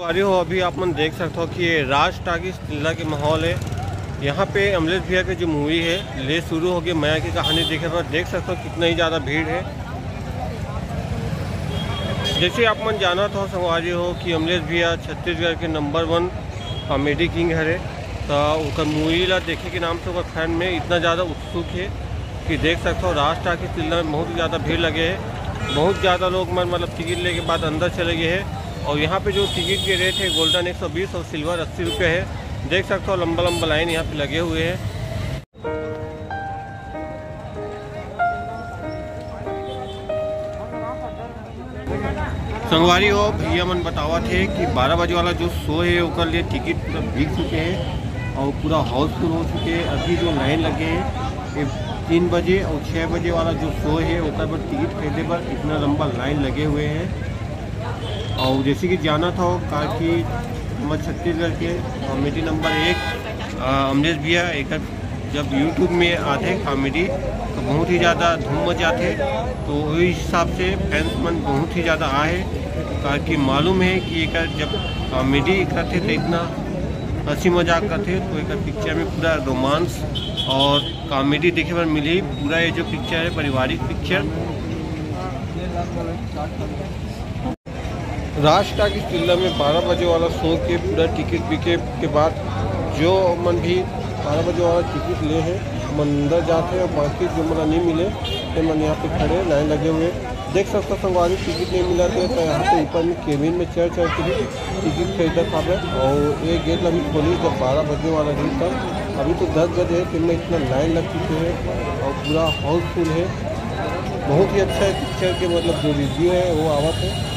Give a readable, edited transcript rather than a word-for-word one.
सवारी हो अभी आप मन देख सकते हो कि ये राज टाकीज तिल्ला के माहौल है। यहाँ पे अमलेश भैया की जो मूवी है ले शुरू हो गई माया की कहानी देखे पर देख सकते हो कितना ही ज़्यादा भीड़ है। जैसे आप मन जाना था संगवारी हो कि अमलेश भैया छत्तीसगढ़ के नंबर 1 कॉमेडी किंग है, तो उनका मूवी ला देखे के नाम से फैन में इतना ज़्यादा उत्सुक है कि देख सकते हो राज टाकीज तिल्ला में बहुत ज़्यादा भीड़ लगे है। बहुत ज़्यादा लोग मतलब टिकट लेके बाद अंदर चले गए हैं। और यहाँ पे जो टिकट के रेट है गोल्डन 120 और सिल्वर 80 रुपये है। देख सकते हो लंबा लंबा लाइन यहाँ पे लगे हुए हैं। संगवारी हो भैया मन बतावा थे कि 12 बजे वाला जो शो है उसके लिए टिकट पूरा बिक चुके हैं और पूरा हाउसफुल हो चुके हैं। अभी जो लाइन लगे हैं 3 बजे और 6 बजे वाला जो शो है उसका पर टिकट खरीदने पर इतना लंबा लाइन लगे हुए हैं। और जैसे कि जाना था कि हमारे छत्तीसगढ़ के कॉमेडी नंबर 1 अमलेश भैया एक जब यूट्यूब में आते कॉमेडी तो बहुत ही ज़्यादा धूम मचाते, तो वही हिसाब से फैंस मन बहुत ही ज़्यादा आए कि मालूम है कि एक जब कॉमेडी करते तो इतना हंसी मजाक करते, तो एक पिक्चर में पूरा रोमांस और कॉमेडी देखे पर मिली। पूरा ये जो पिक्चर है पारिवारिक पिक्चर राज टाकीज तिल्ला में 12 बजे वाला शो के पूरा टिकट बिके के बाद जो मन भी 12 बजे वाला टिकट ले है मन अंदर जाते हैं और बाकी जो मन नहीं मिले तो मन यहाँ पे खड़े लाइन लगे हुए देख सकते हो। संगवारी टिकट नहीं मिला तो यहाँ पे ऊपर में केबिन में चढ़ के भी टिकट खरीदा था। और ये गेट अभी खोली जब 12 बजे वाला गेट था, अभी तो 10 बजे है, फिर में इतना लाइन लग चुके हैं और पूरा हाउसफुल है। बहुत ही अच्छा है पिक्चर के मतलब जो रिव्यू है वो आवत है।